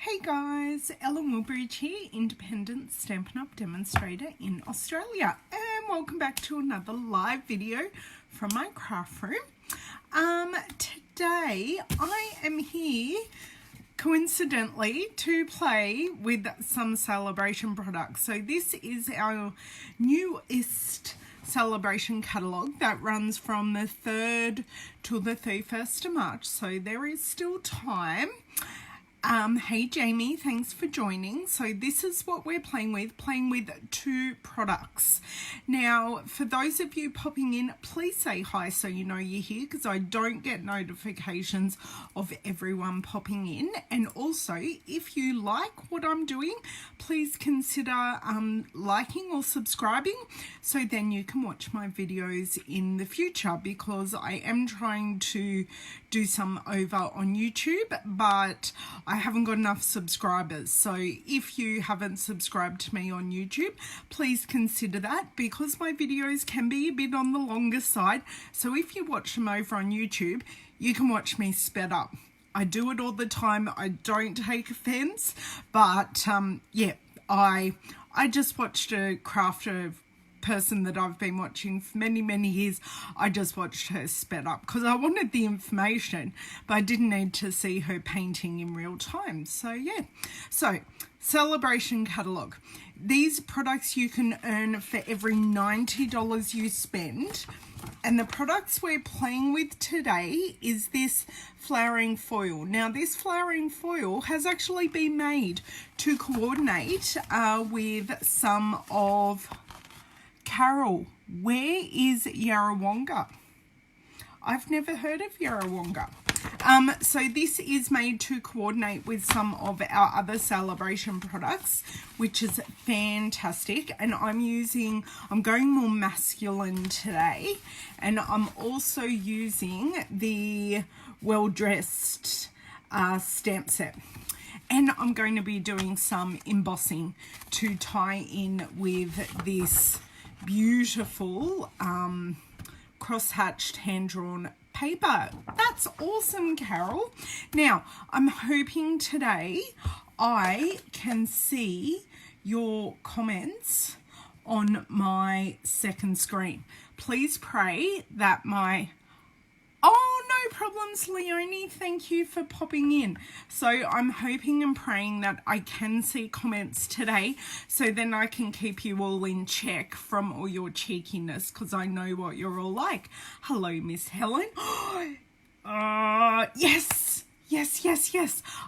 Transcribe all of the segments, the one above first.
Hey guys, Woodbridge here, independent Stampin' Up! Demonstrator in Australia, and welcome back to another live video from my craft room. Today I am here coincidentally to play with some Sale-a-bration products. So this is our newest Sale-a-bration catalogue that runs from the 3rd till the 31st of March, so there is still time. Hey Jamie, thanks for joining. So this is what we're playing with two products. Now, for those of you popping in, please say hi so you know you're here, because I don't get notifications of everyone popping in. And also, if you like what I'm doing, please consider liking or subscribing, so then you can watch my videos in the future, because I am trying to do some over on YouTube, but I haven't got enough subscribers. So if you haven't subscribed to me on YouTube, please consider that, because my videos can be a bit on the longer side. So if you watch them over on YouTube, you can watch me sped up. I do it all the time. I don't take offense, but yeah, I just watched a crafter person that I've been watching for many years. I just watched her sped up because I wanted the information, but I didn't need to see her painting in real time. So yeah, so Sale-a-bration catalogue. These products you can earn for every $90 you spend. And the products we're playing with today is this flowering foil. Now, this flowering foil has actually been made to coordinate with some of Carol. Where is Yarrawonga? I've never heard of Yarrawonga. So this is made to coordinate with some of our other Sale-a-bration products, which is fantastic. And I'm going more masculine today. And I'm also using the Well Dressed stamp set. And I'm going to be doing some embossing to tie in with this beautiful cross-hatched hand-drawn paper. That's awesome, Carol. Now, I'm hoping today I can see your comments on my second screen. Please pray that my... Oh, no problems, Leonie. Thank you for popping in. So I'm hoping and praying that I can see comments today, so then I can keep you all in check from all your cheekiness, because I know what you're all like. Hello, Miss Helen. Yes.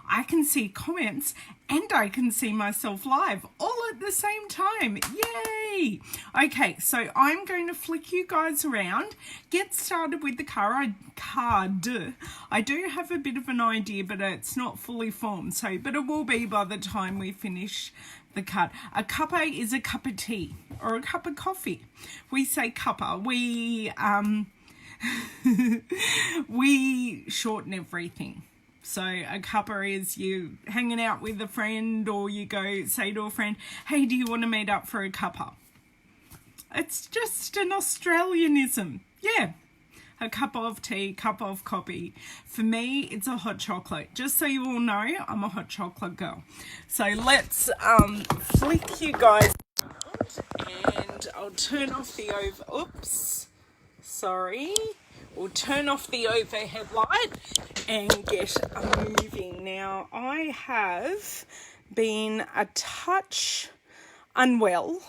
I can see comments and I can see myself live all at the same time. Yay! Okay, so I'm going to flick you guys around, get started with the card. I do have a bit of an idea, but it's not fully formed. But it will be by the time we finish the card. A cuppa is a cup of tea or a cup of coffee. We say cuppa. We shorten everything. So a cuppa is you hanging out with a friend, or you go say to a friend, hey, do you want to meet up for a cuppa? It's just an Australianism. Yeah. A cup of tea, cup of coffee. For me, it's a hot chocolate. Just so you all know, I'm a hot chocolate girl. So let's flick you guys out, and I'll turn off the We'll turn off the overhead light and get moving. Now, I have been a touch unwell.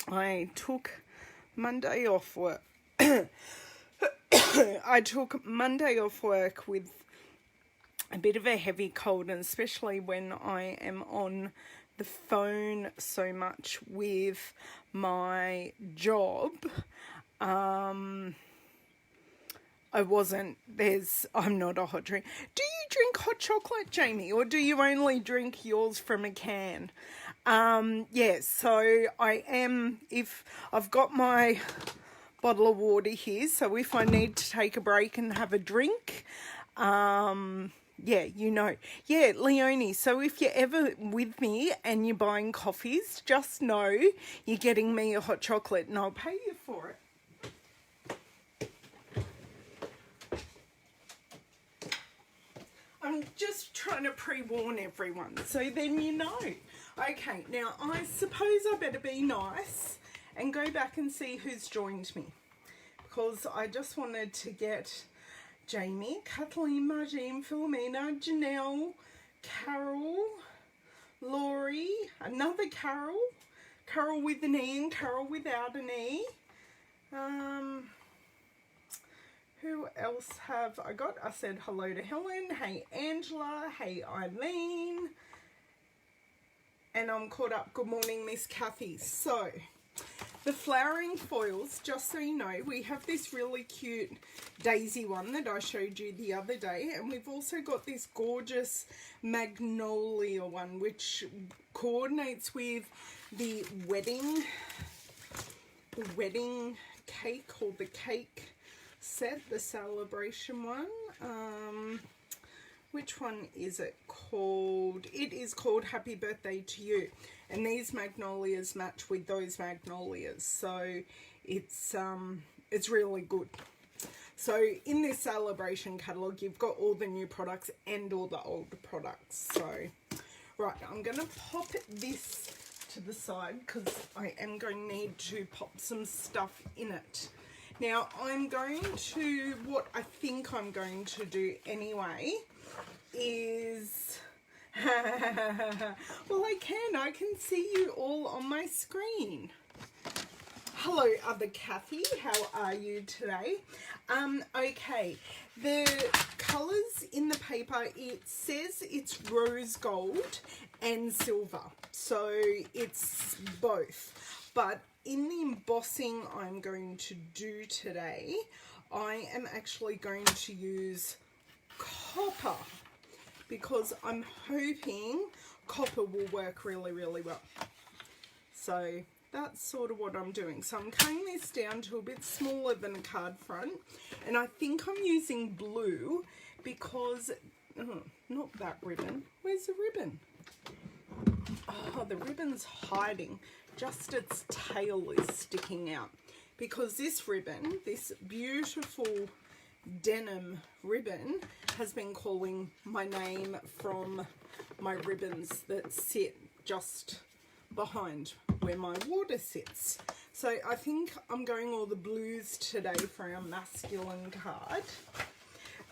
I took Monday off work. I took Monday off work with a bit of a heavy cold, and especially when I am on the phone so much with my job, I'm not a hot drink. Do you drink hot chocolate, Jamie, or do you only drink yours from a can? Yeah, so I am, if I've got my bottle of water here, so if I need to take a break and have a drink, yeah, you know. Yeah, Leonie, so if you're ever with me and you're buying coffees, just know you're getting me a hot chocolate and I'll pay you for it. I'm I'm just trying to pre-warn everyone, so then you know. Okay, now I suppose I better be nice and go back and see who's joined me, because I just wanted to get Jamie, Kathleen, Margine, Philomena, Janelle, Carol, Laurie, another Carol, Carol with an E and Carol without an E. Who else have I got? I said hello to Helen. Hey Angela. Hey Eileen. And I'm caught up. Good morning, Miss Kathy. So, the flowering foils, just so you know, we have this really cute daisy one that I showed you the other day. And we've also got this gorgeous magnolia one, which coordinates with the wedding cake, or the cake set, the Sale-a-bration one. Which one is it called? It is called Happy Birthday to You, and these magnolias match with those magnolias, so it's really good. So in this Sale-a-bration catalogue, you've got all the new products and all the old products. So right, I'm going to pop this to the side because I am going to need to pop some stuff in it. Now, I'm going to, what I think I'm going to do anyway is, well, I can see you all on my screen. Hello, other Kathy, how are you today? Okay, the colours in the paper, it says it's rose gold and silver, so it's both, but in the embossing I'm going to do today, I am actually going to use copper, because I'm hoping copper will work really, really well. So that's sort of what I'm doing. So I'm cutting this down to a bit smaller than a card front, and I think I'm using blue because, not that ribbon. Where's the ribbon? Oh, the ribbon's hiding. Just its tail is sticking out, because this ribbon, this beautiful denim ribbon, has been calling my name from my ribbons that sit just behind where my water sits. So I think I'm going all the blues today for our masculine card.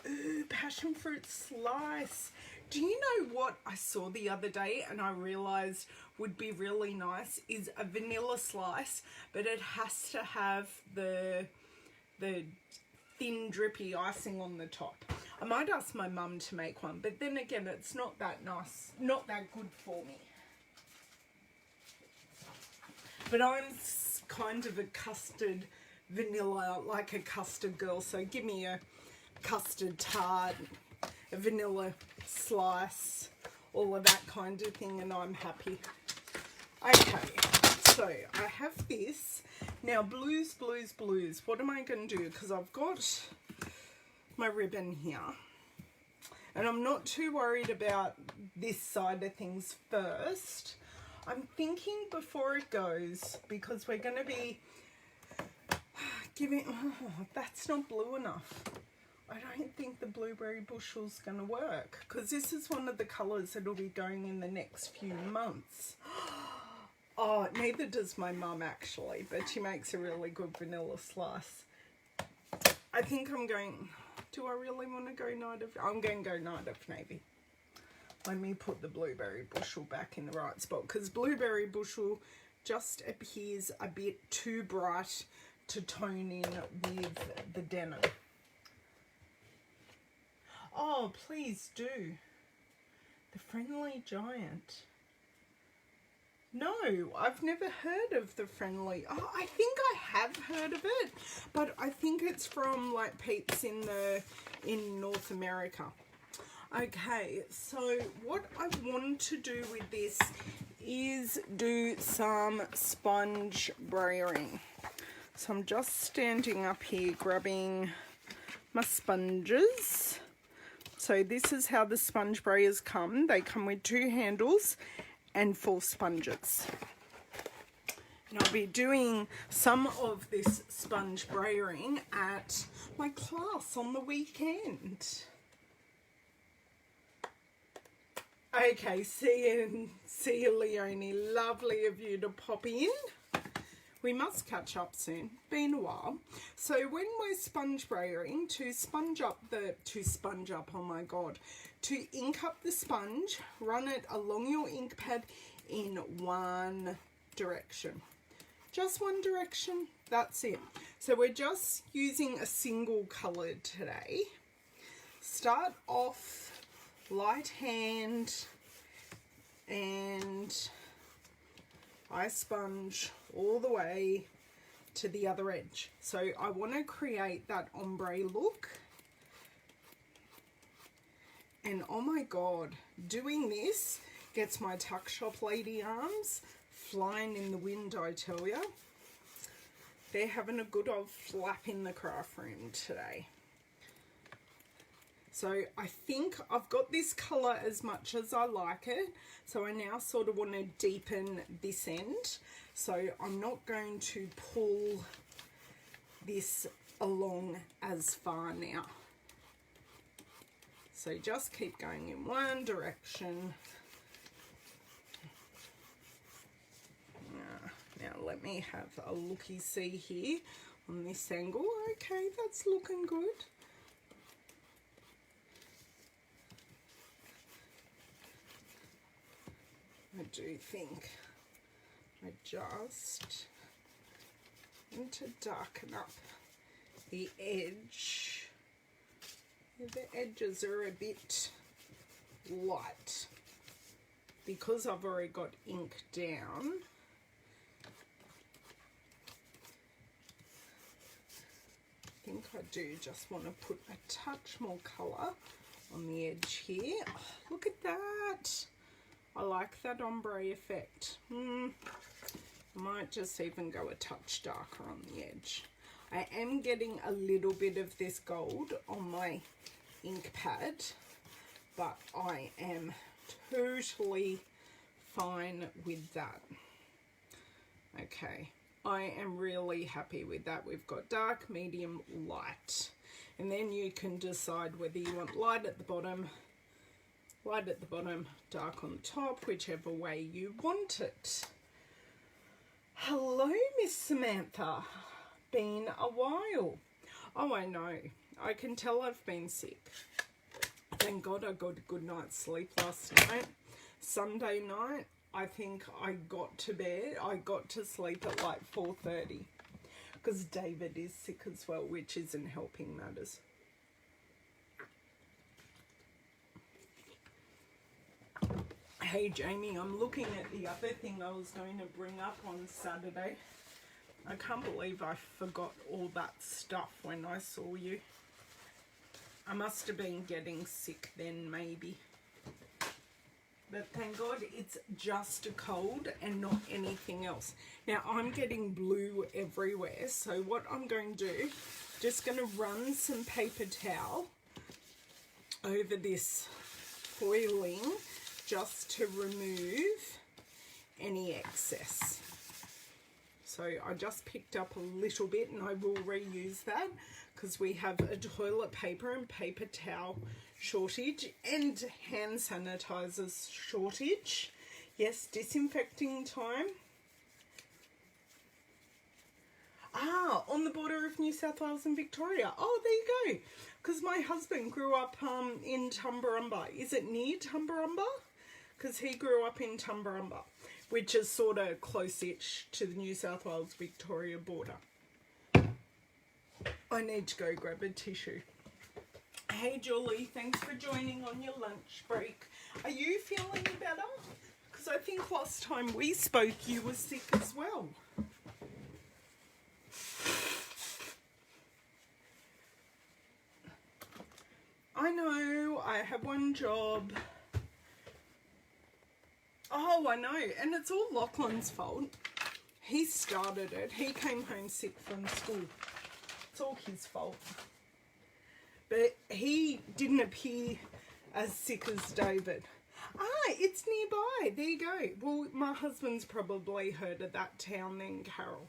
Ooh, passion fruit slice. Do you know what I saw the other day and I realized would be really nice is a vanilla slice, but it has to have the thin drippy icing on the top. I might ask my mum to make one, but then again, it's not that nice, not that good for me. But I'm kind of a custard vanilla, like a custard girl, so give me a custard tart, a vanilla slice, all of that kind of thing, and I'm happy. Okay, so I have this. Now, blues, blues, blues. What am I going to do? Because I've got my ribbon here, and I'm not too worried about this side of things first. I'm thinking before it goes, because we're going to be giving... Oh, that's not blue enough. I don't think the blueberry bushel's going to work, because this is one of the colours that will be going in the next few months. Oh, neither does my mum actually, but she makes a really good vanilla slice. I think I'm going... Do I really want to go Night of... I'm going to go Night of Navy. Let me put the blueberry bushel back in the right spot, because blueberry bushel just appears a bit too bright to tone in with the denim. Oh, please do. The Friendly Giant. No, I've never heard of the Friendly. Oh, I think I have heard of it, but I think it's from like peeps in North America. Okay, so what I want to do with this is do some sponge brayering. So I'm just standing up here grabbing my sponges. So this is how the sponge brayers come. They come with 2 handles and 4 sponges. And I'll be doing some of this sponge brayering at my class on the weekend. Okay, see you, Leonie. Lovely of you to pop in. We must catch up soon. Been a while. So when we're sponge braying, to ink up the sponge, run it along your ink pad in one direction. Just one direction, that's it. So we're just using a single colour today. Start off light hand and I sponge all the way to the other edge. So I want to create that ombre look. And oh my God, doing this gets my tuck shop lady arms flying in the wind, I tell you. They're having a good old flap in the craft room today. So I think I've got this colour as much as I like it. So I now sort of want to deepen this end. So I'm not going to pull this along as far now. So just keep going in one direction. Now let me have a looky-see here on this angle. Okay, that's looking good. I do think I just need to darken up the edge. The edges are a bit light because I've already got ink down. I think I do just want to put a touch more colour on the edge here. Oh, look at that. I like that ombre effect. I might just even go a touch darker on the edge. I am getting a little bit of this gold on my ink pad, but I am totally fine with that. Okay, I am really happy with that. We've got dark, medium, light. And then you can decide whether you want light at the bottom, dark on the top, whichever way you want it. Hello, Miss Samantha. Been a while. Oh, I know. I can tell I've been sick. Thank God I got a good night's sleep last night. Sunday night, I think I got to sleep at like 4:30 because David is sick as well, which isn't helping matters. Hey Jamie, I'm looking at the other thing I was going to bring up on Saturday. I can't believe I forgot all that stuff when I saw you. I must have been getting sick then, maybe. But thank God it's just a cold and not anything else. Now I'm getting blue everywhere, so what I'm going to do, just going to run some paper towel over this foiling just to remove any excess. So I just picked up a little bit and I will reuse that because we have a toilet paper and paper towel shortage and hand sanitizers shortage. Yes, disinfecting time. On the border of New South Wales and Victoria. Oh, there you go. Because my husband grew up in Tumbarumba. Is it near Tumbarumba? Because he grew up in Tumbarumba, which is sort of close-ish to the New South Wales-Victoria border. I need to go grab a tissue. Hey Julie, thanks for joining on your lunch break. Are you feeling better? Because I think last time we spoke you were sick as well. I know, I have one job. Oh, I know, and it's all Lachlan's fault. He started it. He came home sick from school. It's all his fault. But he didn't appear as sick as David. It's nearby. There you go. Well, my husband's probably heard of that town then, Carol.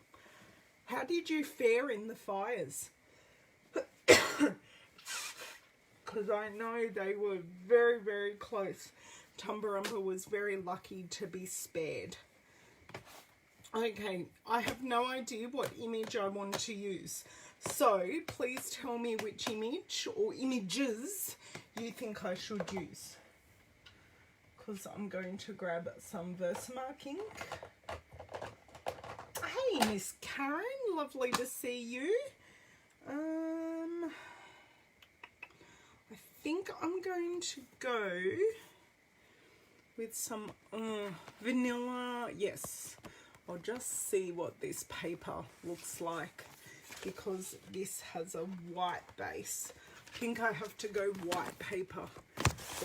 How did you fare in the fires? Because I know they were very, very close Tumbarumba was very lucky to be spared. Okay, I have no idea what image I want to use. So please tell me which image or images you think I should use. Because I'm going to grab some Versamark ink. Hey, Miss Karen, lovely to see you. I think I'm going to go with some vanilla. Yes, I'll just see what this paper looks like because this has a white base. I think I have to go white paper.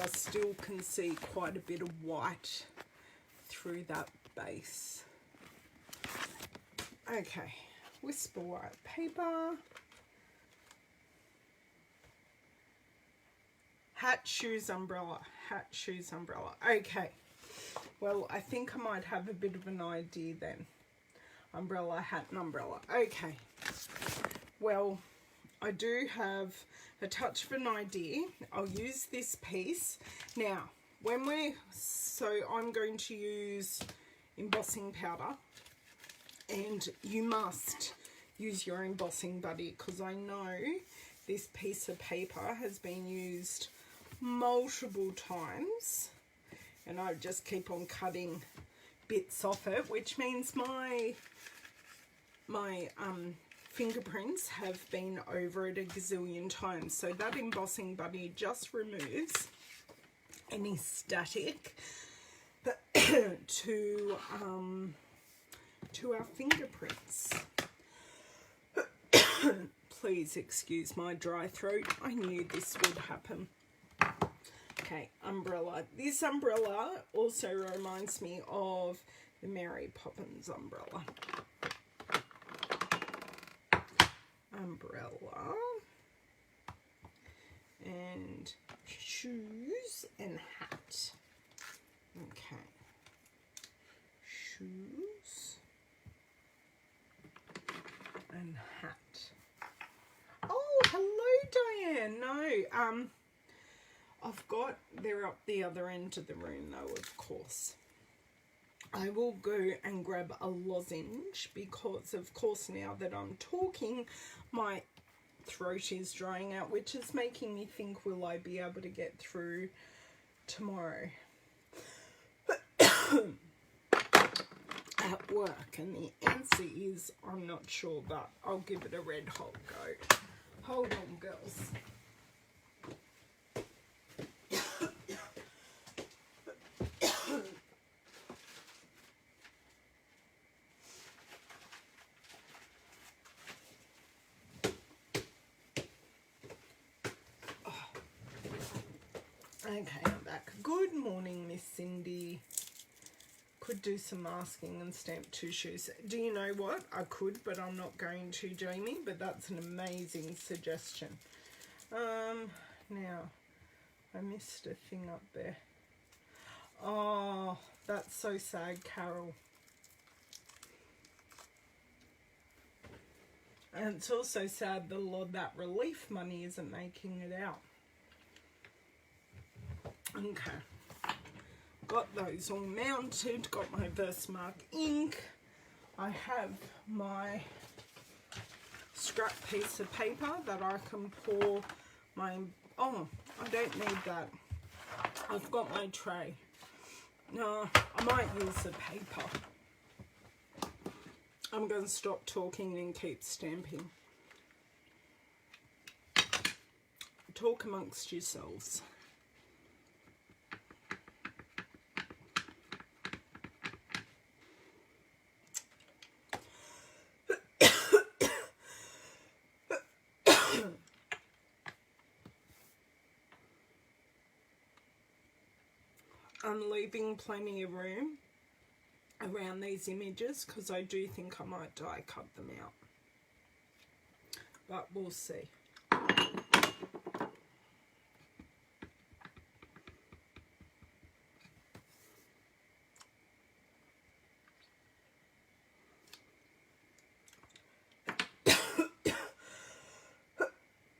I still can see quite a bit of white through that base. Okay, Whisper white paper. Hat, shoes, umbrella. Hat, shoes, umbrella. Okay. Well, I think I might have a bit of an idea then. Umbrella, hat, and umbrella. Okay. Well, I do have a touch of an idea. I'll use this piece. Now, I'm going to use embossing powder. And you must use your embossing buddy because I know this piece of paper has been used multiple times and I just keep on cutting bits off it, which means my fingerprints have been over it a gazillion times. So that embossing buddy just removes any static to our fingerprints. Please excuse my dry throat. I knew this would happen. Okay, umbrella. This umbrella also reminds me of the Mary Poppins umbrella. Umbrella. And shoes and hat. Okay. Shoes and hat. Oh, hello, Diane. No, they're up the other end of the room though, of course. I will go and grab a lozenge because, of course, now that I'm talking, my throat is drying out, which is making me think, will I be able to get through tomorrow at work? And the answer is I'm not sure, but I'll give it a red hot go. Hold on, girls. Okay, I'm back. Good morning, Miss Cindy. Could do some masking and stamp 2 shoes. Do you know what? I could, but I'm not going to, Jamie, but that's an amazing suggestion. Now, I missed a thing up there. Oh, that's so sad, Carol. And it's also sad that a lot of that relief money isn't making it out. Okay, got those all mounted, got my Versamark ink. I have my scrap piece of paper that I can pour my, oh, I don't need that. I've got my tray. No, I might use the paper. I'm going to stop talking and keep stamping. Talk amongst yourselves. I'm leaving plenty of room around these images because I do think I might die cut them out, but we'll see.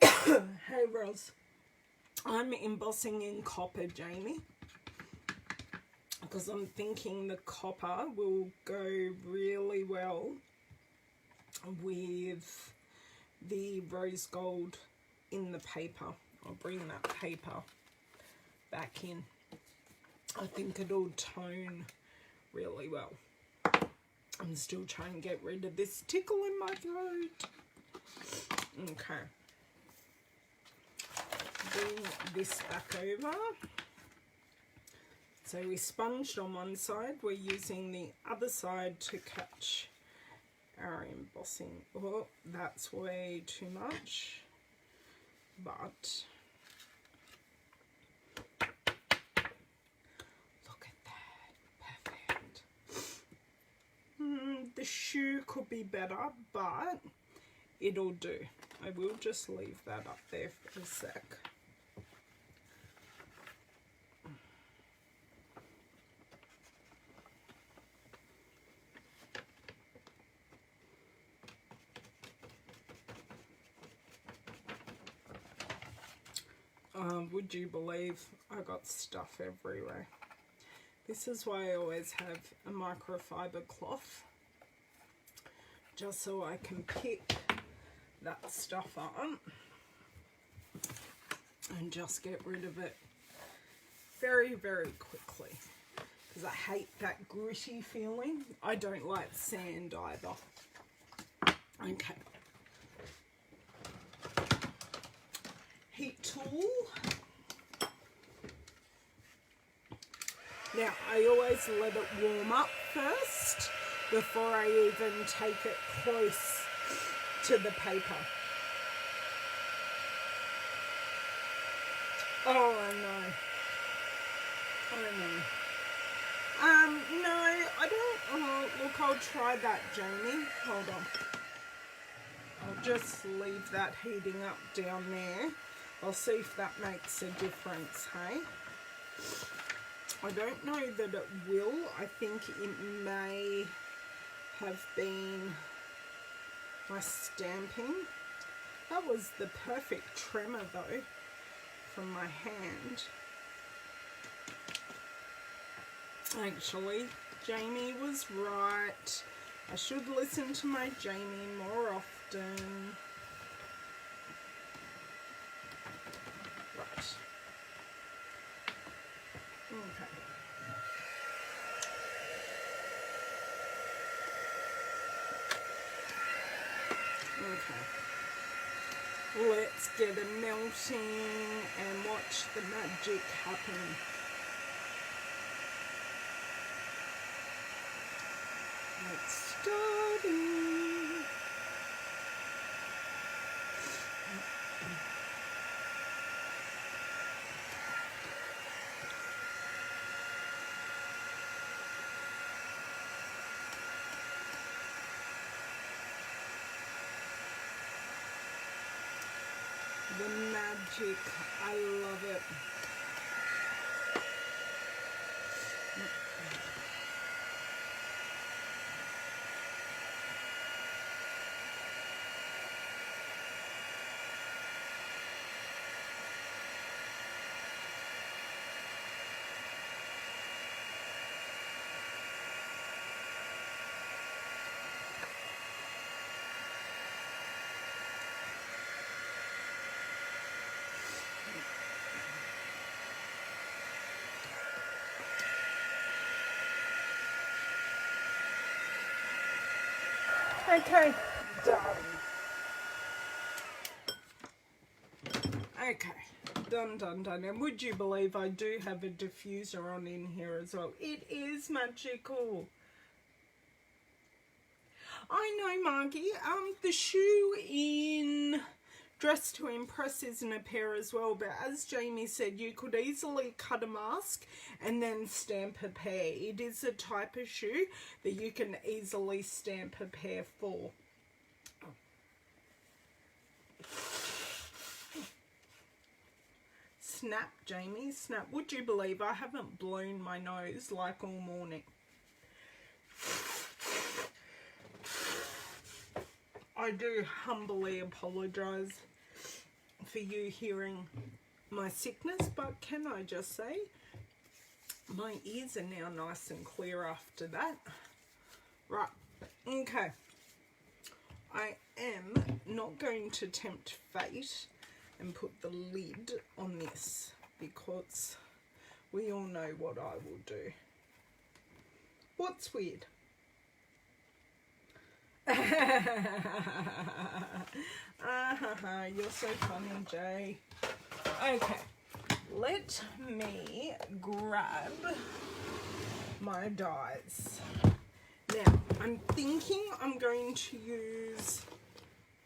Hey Roz, I'm embossing in copper, Jamie. because I'm thinking the copper will go really well with the rose gold in the paper. I'll bring that paper back in. I think it'll tone really well. I'm still trying to get rid of this tickle in my throat. Okay. Bring this back over. So we sponged on one side. We're using the other side to catch our embossing. Oh, that's way too much. But look at that. Perfect. The shoe could be better, but it'll do. I will just leave that up there for a sec. Would you believe I got stuff everywhere? This is why I always have a microfiber cloth, just so I can pick that stuff up and just get rid of it very, very quickly, because I hate that gritty feeling. I don't like sand either. Okay. Heat tool. Now, I always let it warm up first before I even take it close to the paper. Oh, I know. No, I don't. Oh, look, I'll try that, Jamie. Hold on. I'll just leave that heating up down there. I'll see if that makes a difference, hey? I don't know that it will. I think it may have been my stamping. That was the perfect tremor though from my hand. Actually, Jamie was right. I should listen to my Jamie more often. Right. Okay. Okay. Let's get it melting and watch the magic happen. It's starting. The magic, I love it. Okay, done. Okay, done. And would you believe I do have a diffuser on in here as well? It is magical. I know, Margie. The shoe in Dress to Impress isn't a pair as well, but as Jamie said, you could easily cut a mask and then stamp a pair. It is a type of shoe that you can easily stamp a pair for. Snap, Jamie, snap. Would you believe I haven't blown my nose like all morning? I do humbly apologise for you hearing my sickness, but can I just say, My ears are now nice and clear after that. Right, okay. I am not going to tempt fate and put the lid on this because we all know what I will do. What's weird? You're so funny, Jay. Okay, let me grab my dies. Now, I'm thinking I'm going to use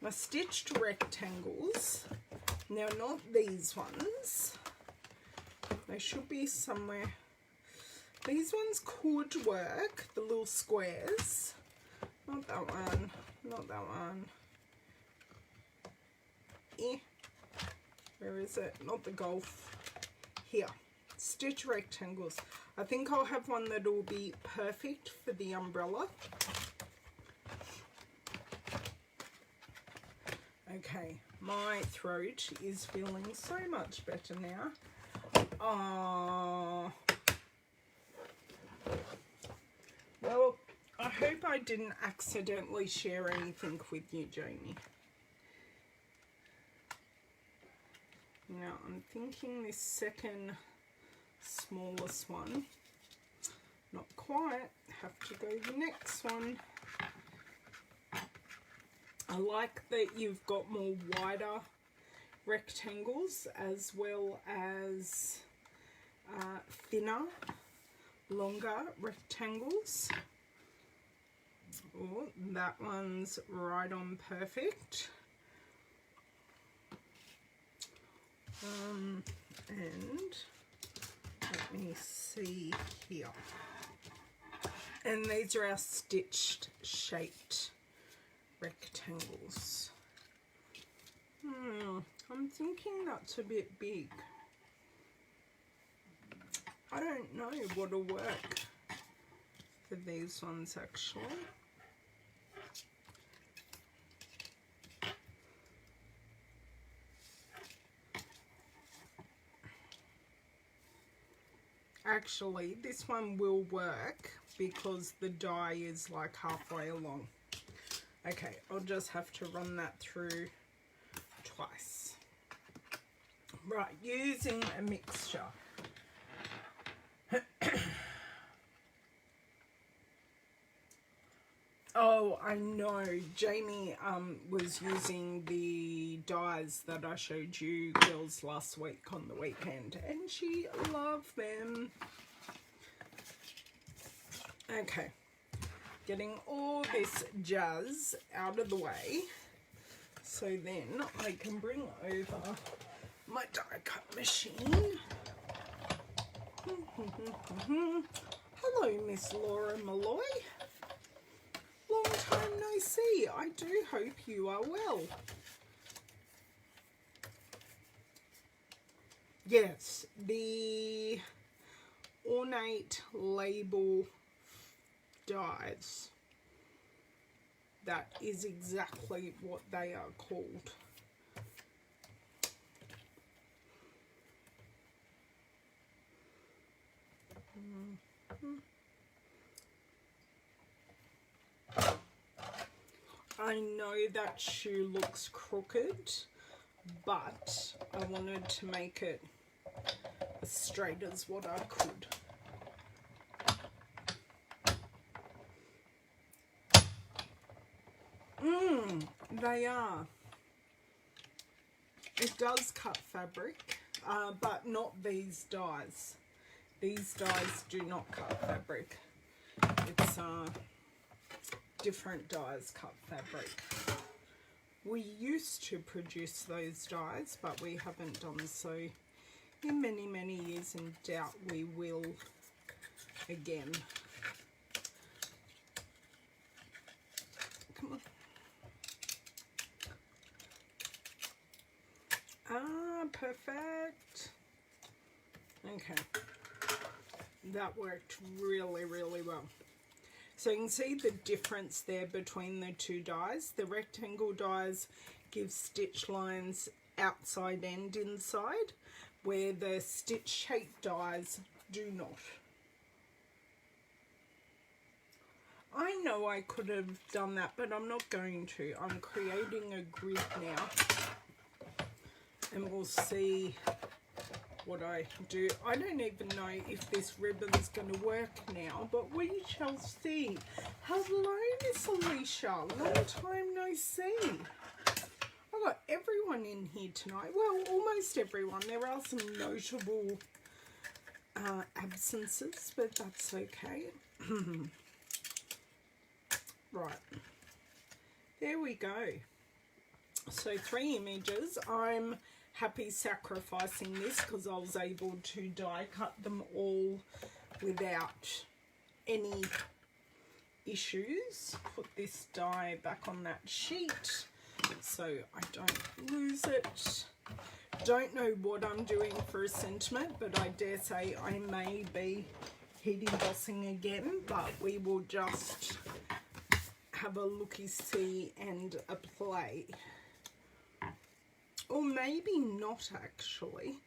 my stitched rectangles. Now, not these ones. They should be somewhere. These ones could work, the little squares. Not that one, not that one. Where is it? Not the golf. Here. Stitch rectangles. I think I'll have one that will be perfect for the umbrella. Okay, my throat is feeling so much better now. Well, I hope I didn't accidentally share anything with you, Jamie. Now, I'm thinking this second smallest one, not quite, have to go the next one. I like that you've got more wider rectangles as well as thinner, longer rectangles. Oh, that one's right on perfect. And let me see here. And these are our stitched shaped rectangles. I'm thinking that's a bit big. I don't know what'll work for these ones actually. Actually, this one will work because the die is like halfway along. Okay, I'll just have to run that through twice. Right, using a mixture. Oh, I know. Jamie was using the dies that I showed you girls last week on the weekend, and she loved them. Okay, getting all this jazz out of the way, so then I can bring over my die cut machine. Hello, Miss Laura Malloy. Long time no see. I do hope you are well. Yes, the ornate label dies. That is exactly what they are called. I know that shoe looks crooked, but I wanted to make it as straight as what I could. They are. It does cut fabric, but not these dies. These dies do not cut fabric. It's different dies cut fabric. We used to produce those dies, but we haven't done so in many, many years, and doubt we will again. Come on. Perfect. Okay. That worked really, really well. So you can see the difference there between the two dies. The rectangle dies give stitch lines outside and inside, where the stitch shape dies do not. know I could have done that, but I'm not going to. I'm creating a grid now, and we'll see what I do. I don't even know if this ribbon's going to work now, but we shall see. Hello, Miss Alicia. Long time no see. I've got everyone in here tonight. Well, almost everyone. There are some notable absences, but that's okay. Right. There we go. So 3 images. I'm happy sacrificing this because I was able to die cut them all without any issues. Put this die back on that sheet so I don't lose it. Don't know what I'm doing for a sentiment, but I dare say I may be heat embossing again, but we will just have a looky-see and a play. Or maybe not, actually.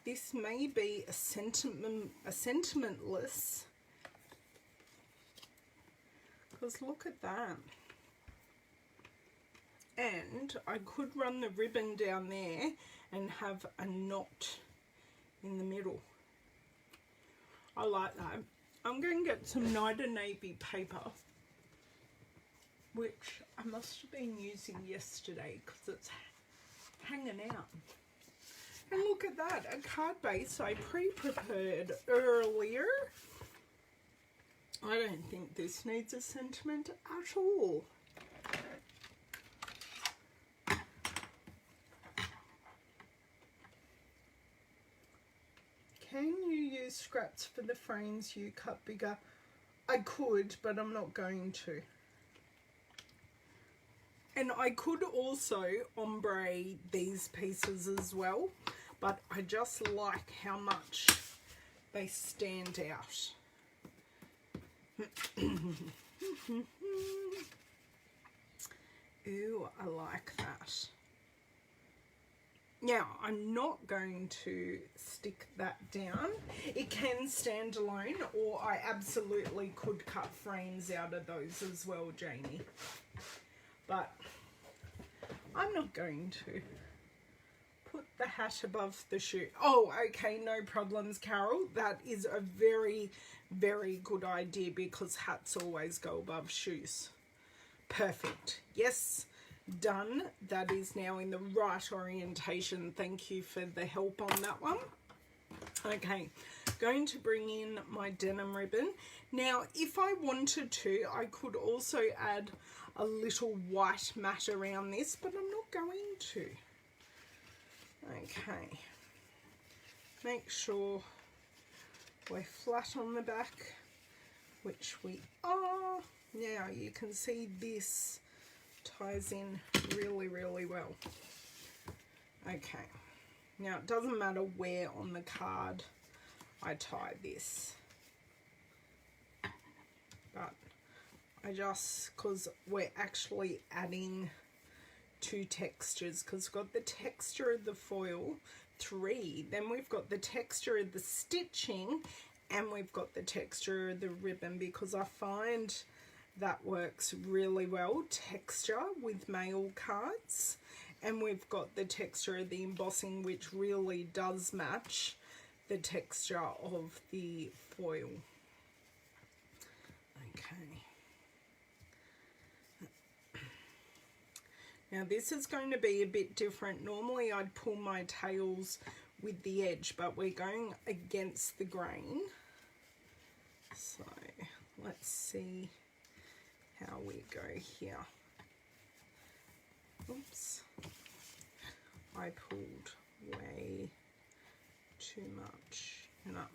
This may be a sentimentless. Because look at that. And I could run the ribbon down there and have a knot in the middle. I like that. I'm going to get some Night and Navy paper, which I must have been using yesterday because it's hanging out. And look at that, a card base I pre-prepared earlier. I don't think this needs a sentiment at all. Can you use scraps for the frames you cut bigger? I could, but I'm not going to. And I could also ombre these pieces as well, but I just like how much they stand out. Ooh, I like that. Now, I'm not going to stick that down. It can stand alone, or I absolutely could cut frames out of those as well, Janie. But I'm not going to. Put the hat above the shoe. Oh, okay, no problems, Carol. That is a very, very good idea because hats always go above shoes. Perfect. Yes, done. That is now in the right orientation. Thank you for the help on that one. Okay, going to bring in my denim ribbon. Now, if I wanted to, I could also add a little white mat around this, but I'm not going to. Okay, make sure we're flat on the back, which we are. Now you can see this ties in really, really well. Okay, now it doesn't matter where on the card I tie this, but I just, because we're actually adding 2 textures, because we've got the texture of the foil, 3, then we've got the texture of the stitching, and we've got the texture of the ribbon, because I find that works really well, texture with mail cards, and we've got the texture of the embossing, which really does match the texture of the foil. Okay. Now this is going to be a bit different. Normally I'd pull my tails with the edge, but we're going against the grain. So let's see how we go here. Oops. I pulled way too much. No,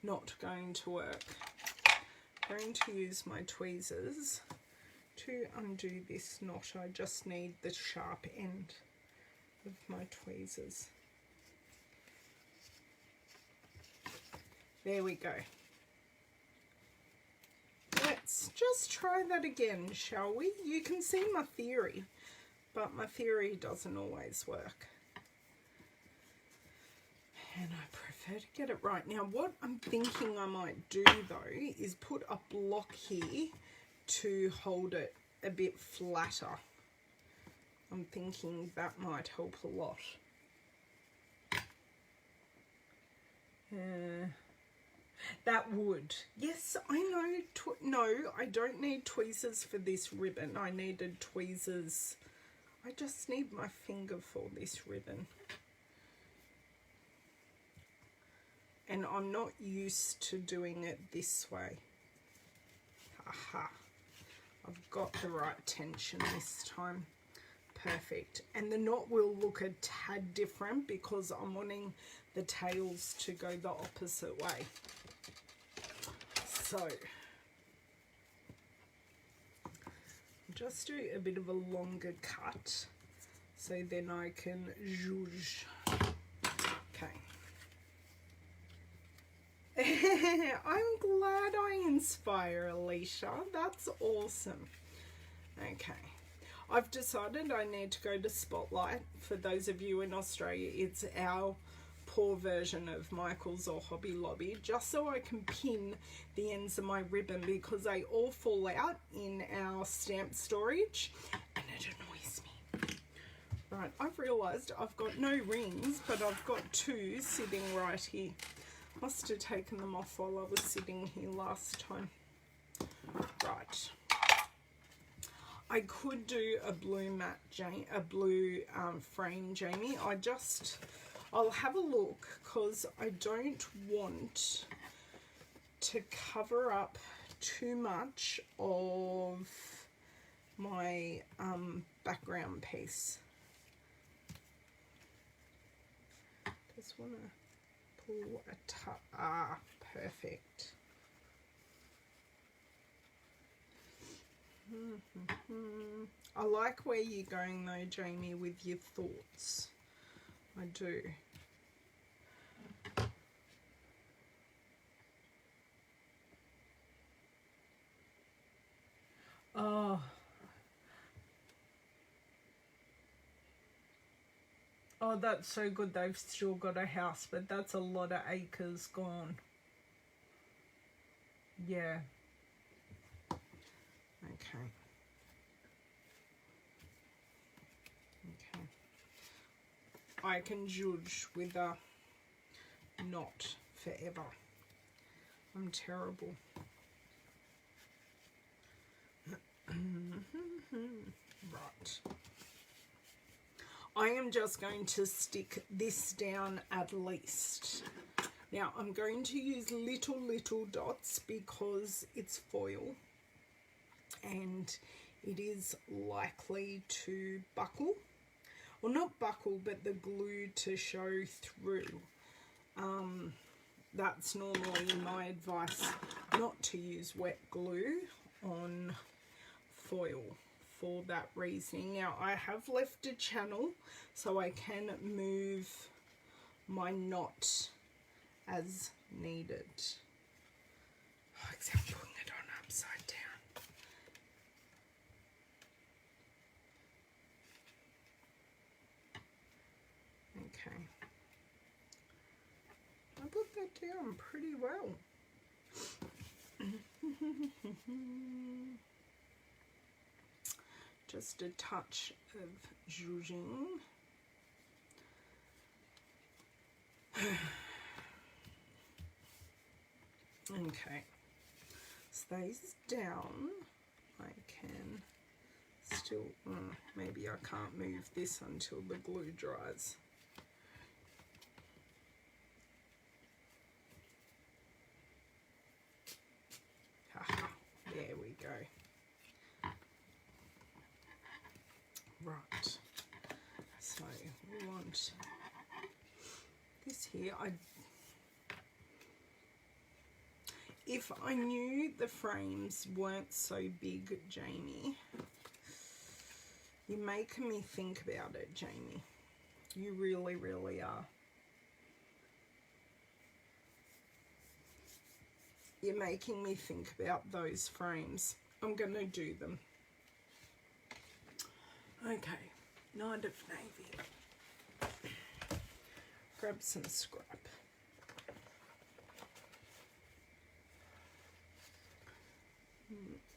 not going to work. I'm going to use my tweezers to undo this knot. I just need the sharp end of my tweezers. There we go. Let's just try that again, shall we? You can see my theory, but my theory doesn't always work. And I prefer prefer to get it right. Now what I'm thinking I might do though is put a block here to hold it a bit flatter. I'm thinking that might help a lot. That would. Yes, I know. No, I don't need tweezers for this ribbon. I needed tweezers. I just need my finger for this ribbon. And I'm not used to doing it this way. Aha. I've got the right tension this time. Perfect. And the knot will look a tad different because I'm wanting the tails to go the opposite way. So just do a bit of a longer cut so then I can zhuzh. Okay. I'm glad I inspire, Alicia. That's awesome. Okay. I've decided I need to go to Spotlight. For those of you in Australia, it's our poor version of Michael's or Hobby Lobby, just so I can pin the ends of my ribbon because they all fall out in our stamp storage and it annoys me. Right, I've realised I've got no rings, but I've got two sitting right here. Must have taken them off while I was sitting here last time. Right. I could do a blue matte, a blue frame, Jamie. I'll have a look because I don't want to cover up too much of my background piece. Just want to pull a perfect. I like where you're going though, Jamie, with your thoughts. I do. Oh, that's so good. They've still got a house, but that's a lot of acres gone. Yeah. Okay. Okay. I can judge with a knot forever. I'm terrible. Right. I am just going to stick this down at least. Now I'm going to use little dots because it's foil and it is likely to buckle. Well, not buckle, but the glue to show through. That's normally my advice, not to use wet glue on foil for that reasoning. Now I have left a channel so I can move my knot as needed. Oh, except putting it on upside down. Okay. I put that down pretty well. Just a touch of zhuzhing. Okay, stays down. I can still, maybe I can't move this until the glue dries. Haha, there we go. Right, so we want this here. If I knew the frames weren't so big, Jamie, you're making me think about it, Jamie. You really, really are. You're making me think about those frames. I'm going to do them. Okay, Night of Navy. Grab some scrap.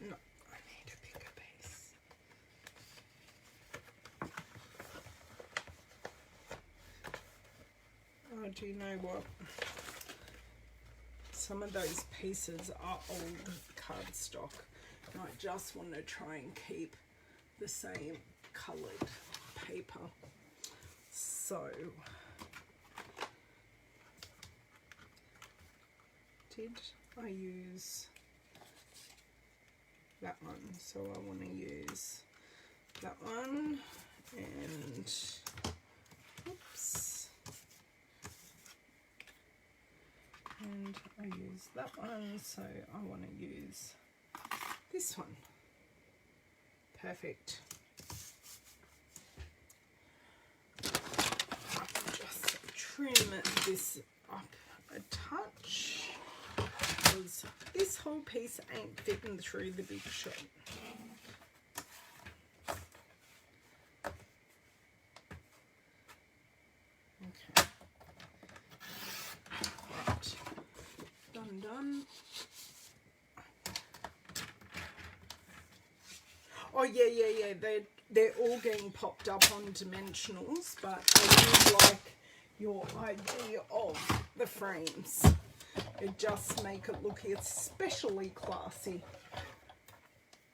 No, I need a bigger piece. Oh, do you know what? Some of those pieces are old cardstock, and I just want to try and keep the same coloured paper. So, did I use that one? So I want to use that one, and oops, and I use that one, so I want to use this one. Perfect. Just trim this up a touch, because this whole piece ain't fitting through the big shot. Okay. Right. Done. Oh yeah. They're all getting popped up on dimensionals, but I do like your idea of the frames. It just make it look especially classy.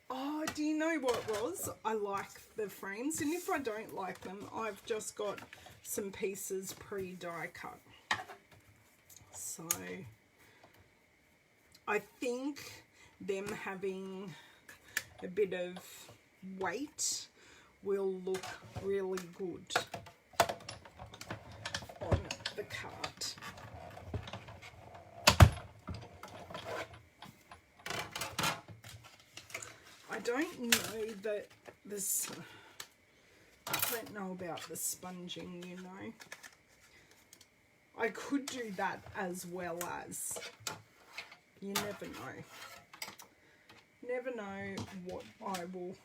Oh, do you know what, Roz? I like the frames, and if I don't like them, I've just got some pieces pre-die cut. So I think them having a bit of weight will look really good on the card. I don't know that this, I don't know about the sponging, you know. I could do that as well as, you never know. Never know what I will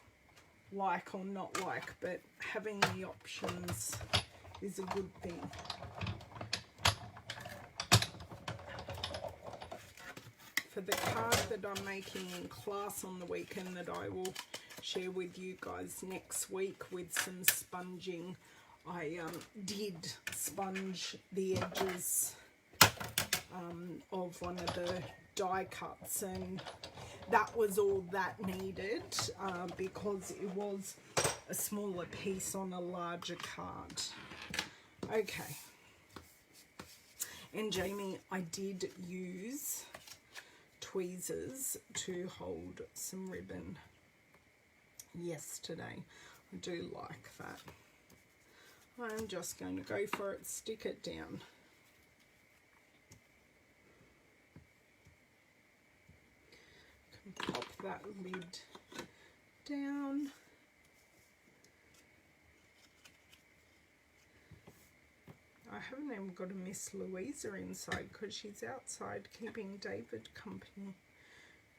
like or not like, but having the options is a good thing. For the card that I'm making in class on the weekend that I will share with you guys next week with some sponging, I did sponge the edges of one of the die cuts, and that was all that needed because it was a smaller piece on a larger card. Okay. And Jamie, I did use tweezers to hold some ribbon yesterday. I do like that. I'm just going to go for it, stick it down. Pop that lid down. I haven't even got a Miss Louisa inside because she's outside keeping David company.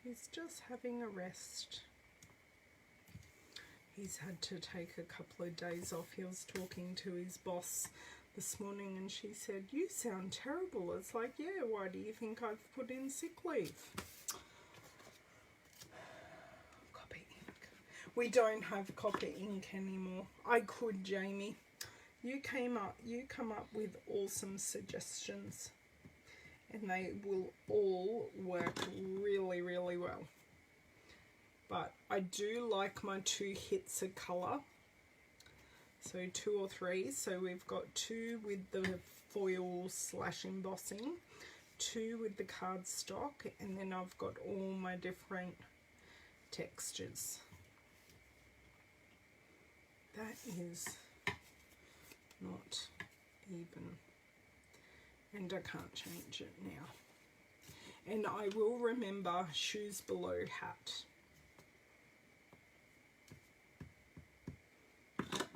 He's just having a rest. He's had to take a couple of days off. He was talking to his boss this morning and she said, "You sound terrible." It's like, yeah, why do you think I've put in sick leave? Copy ink. We don't have copper ink anymore. I could, Jamie. You come up with awesome suggestions and they will all work really, really well. But I do like my 2 hits of colour. So 2 or 3. So we've got 2 with the foil / embossing, 2 with the cardstock, and then I've got all my different textures. That is not even, and I can't change it now. And I will remember shoes below hat.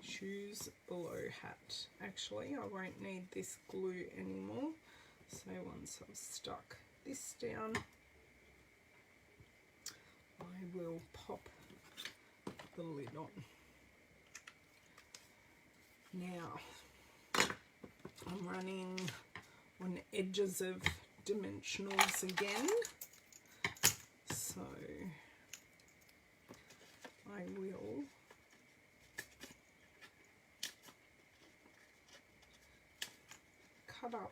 Shoes below hat. Actually, I won't need this glue anymore. So once I've stuck this down, I will pop the lid on. Now, I'm running on edges of dimensionals again. So I will cut up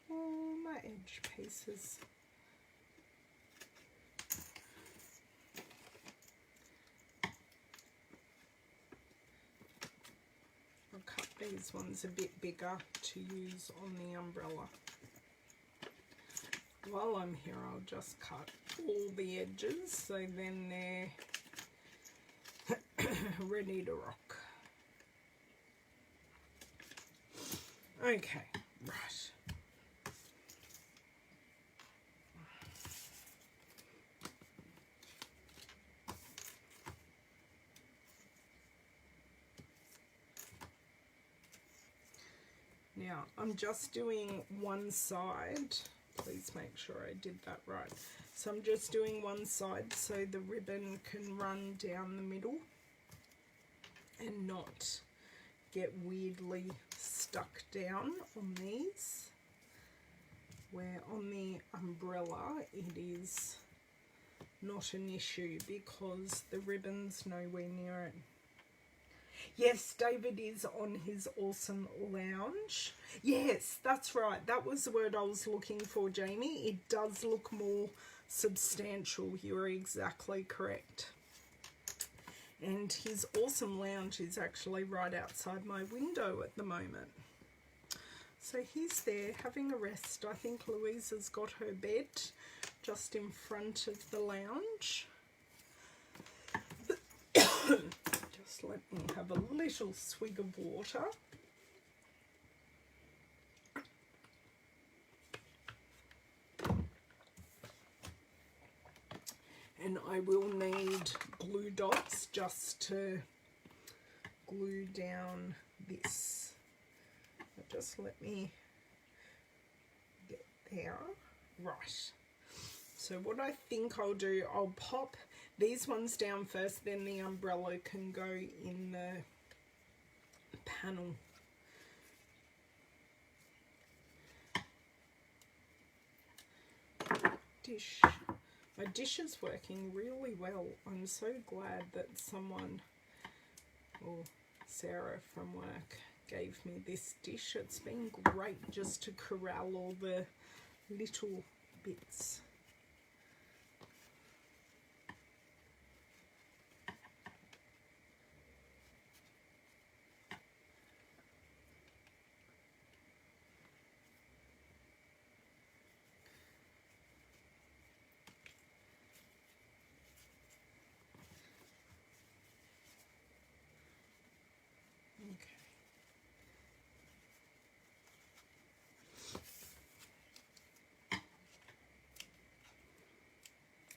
all my edge pieces. I'll cut these ones a bit bigger to use on the umbrella. While I'm here, I'll just cut all the edges so then they're ready to rock. Okay, right. Now, I'm just doing one side. Please make sure I did that right. So I'm just doing one side so the ribbon can run down the middle and not get weirdly stuck down on these, where on the umbrella it is not an issue because the ribbon's nowhere near it. Yes, David is on his awesome lounge. Yes, that's right. That was the word I was looking for, Jamie. It does look more substantial. You're exactly correct. And his awesome lounge is actually right outside my window at the moment. So he's there having a rest. I think Louisa's got her bed just in front of the lounge. Just let me have a little swig of water. And I will need glue dots just to glue down this. But just let me get there. Right. So what I think I'll do, I'll pop these ones down first, then the umbrella can go in the panel. Dish. My dish is working really well. I'm so glad that someone, or Sarah from work, gave me this dish. It's been great just to corral all the little bits.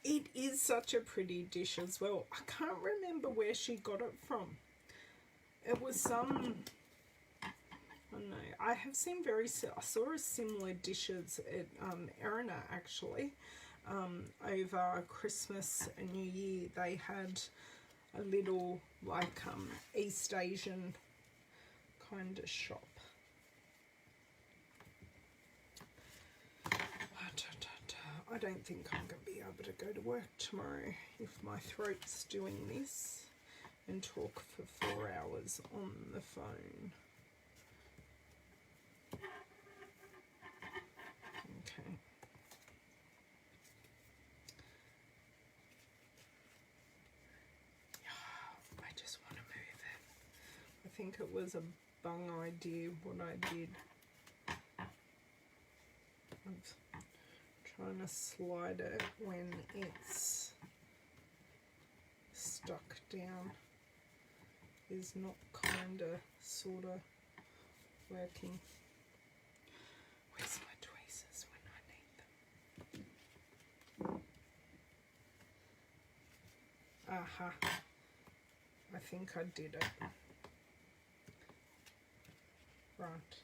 It is such a pretty dish as well. I can't remember where she got it from. It was some, I don't know, I have seen I saw similar dishes at Erina actually. Over Christmas and New Year they had a little like East Asian kind of shop. I don't think I'm going to be able to go to work tomorrow if my throat's doing this and talk for 4 hours on the phone. Okay. I just want to move it. I think it was a bung idea what I did. Trying to slide it when it's stuck down is not kind of sort of working. Where's my tweezers when I need them? Aha, I think I did it. Right.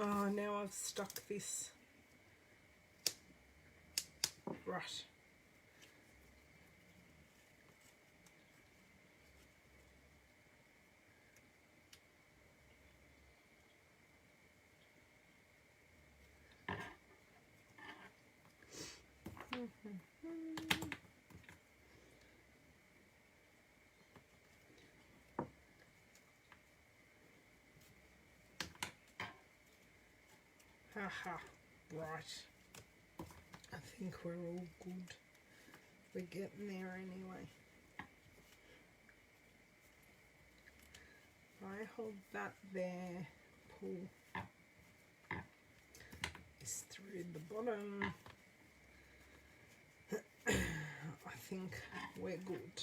Oh, now I've stuck this. Right. Haha, right. I think we're all good. We're getting there anyway. I hold that there, pull this through the bottom. I think we're good.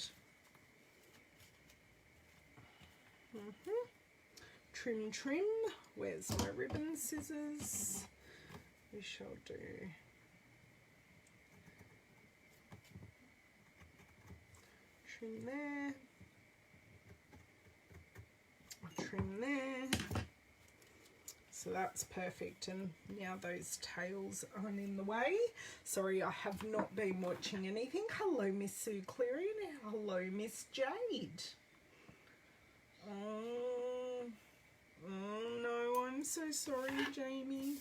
Trim, trim. Where's my ribbon scissors? We shall do trim there, trim there. So that's perfect, and now those tails aren't in the way. Sorry, I have not been watching anything. Hello, Miss Sue Cleary, and hello, Miss Jade. Oh no, I'm so sorry, Jamie.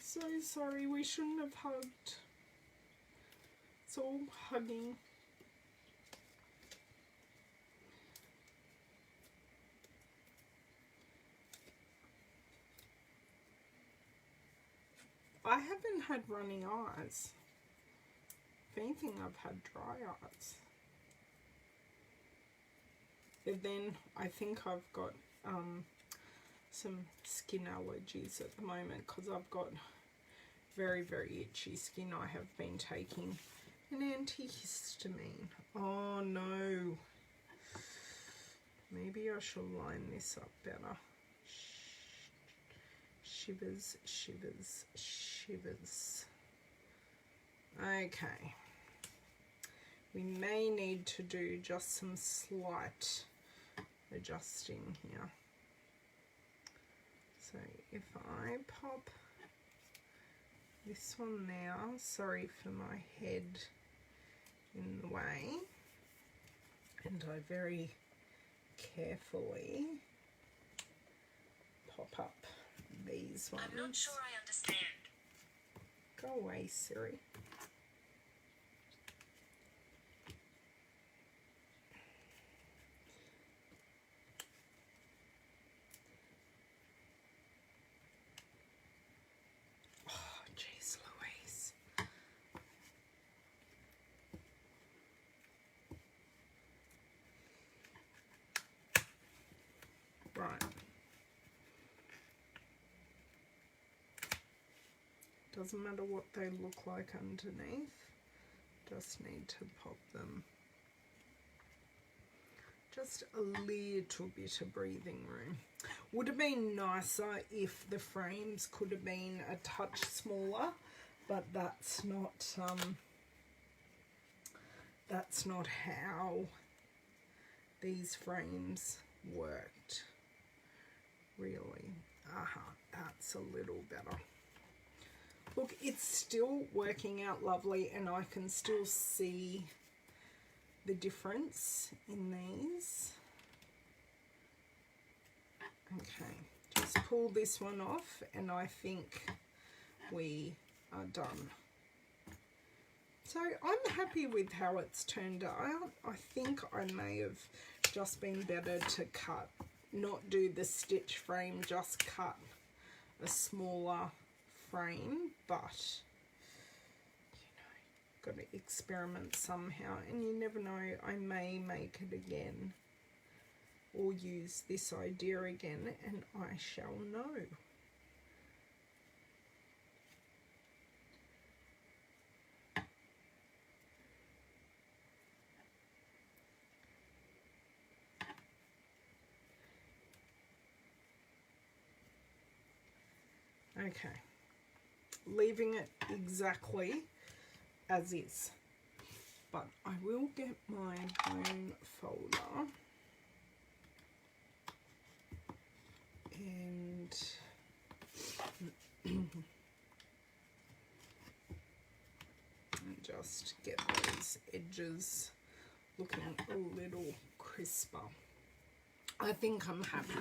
So sorry, we shouldn't have hugged. It's all hugging. I haven't had runny eyes. If anything, I've had dry eyes. But then I think I've got some skin allergies at the moment because I've got very, very itchy skin. I have been taking an antihistamine. Oh no. Maybe I should line this up better. Shivers, shivers, shivers. Okay. We may need to do just some slight adjusting here. So if I pop this one now, sorry for my head in the way, and I very carefully pop up these ones. I'm not sure I understand. Go away, Siri. Oh, jeez Louise. Right. Doesn't matter what they look like underneath, just need to pop them. Just a little bit of breathing room. Would have been nicer if the frames could have been a touch smaller, but that's not how these frames worked, really. That's a little better. Look, it's still working out lovely, and I can still see the difference in these. Okay, just pull this one off, and I think we are done. So I'm happy with how it's turned out. I think I may have just been better to cut, not do the stitch frame, just cut a smaller frame, but you know, got to experiment somehow, and you never know, I may make it again or use this idea again, and I shall know. Okay, leaving it exactly as is, but I will get my bone folder and just get those edges looking a little crisper. I think I'm happy.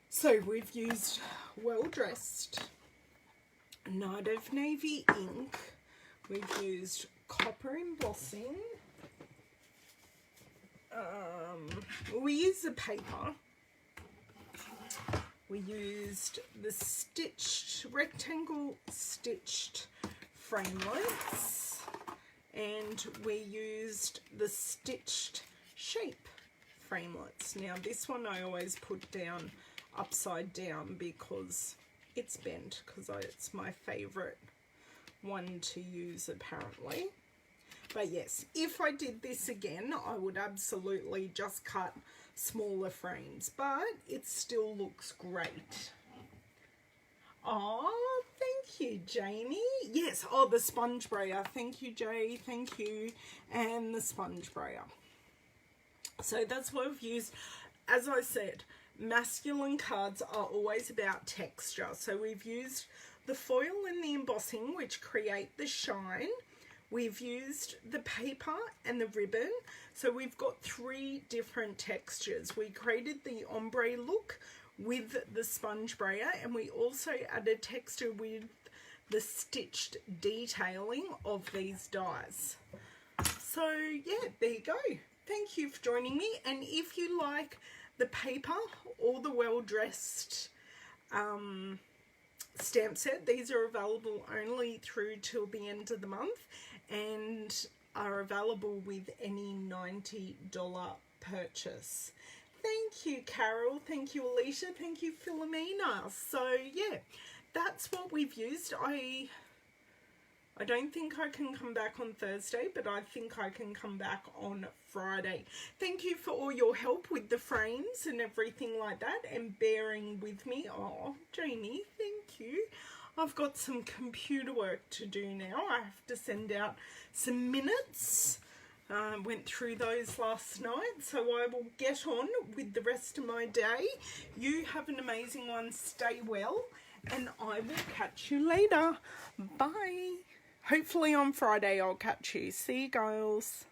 So we've used Well Dressed, Night of Navy ink, we've used copper embossing, we use the paper, We used the stitched, rectangle stitched framelits, and we used the stitched shape framelits. Now this one I always put down upside down because it's bent, because it's my favorite one to use apparently. But yes, if I did this again, I would absolutely just cut smaller frames, but it still looks great. Oh, thank you, Jamie. Yes, oh, the sponge brayer. Thank you, Jay. Thank you. And the sponge brayer. So that's what I've used. As I said, masculine cards are always about texture. So we've used the foil and the embossing, which create the shine. We've used the paper and the ribbon. So we've got 3 different textures. We created the ombre look with the sponge brayer, and we also added texture with the stitched detailing of these dies. So yeah, there you go. Thank you for joining me. And if you like the paper or the well-dressed stamp set, these are available only through till the end of the month and are available with any $90 purchase. Thank you, Carol. Thank you, Alicia. Thank you, Philomena. So yeah, that's what we've used. I don't think I can come back on Thursday, but I think I can come back on Friday. Thank you for all your help with the frames and everything like that, and bearing with me. Oh, Jamie, thank you. I've got some computer work to do now. I have to send out some minutes. Went through those last night, so I will get on with the rest of my day. You have an amazing one. Stay well, and I will catch you later. Bye. Hopefully on Friday I'll catch you. See you, girls.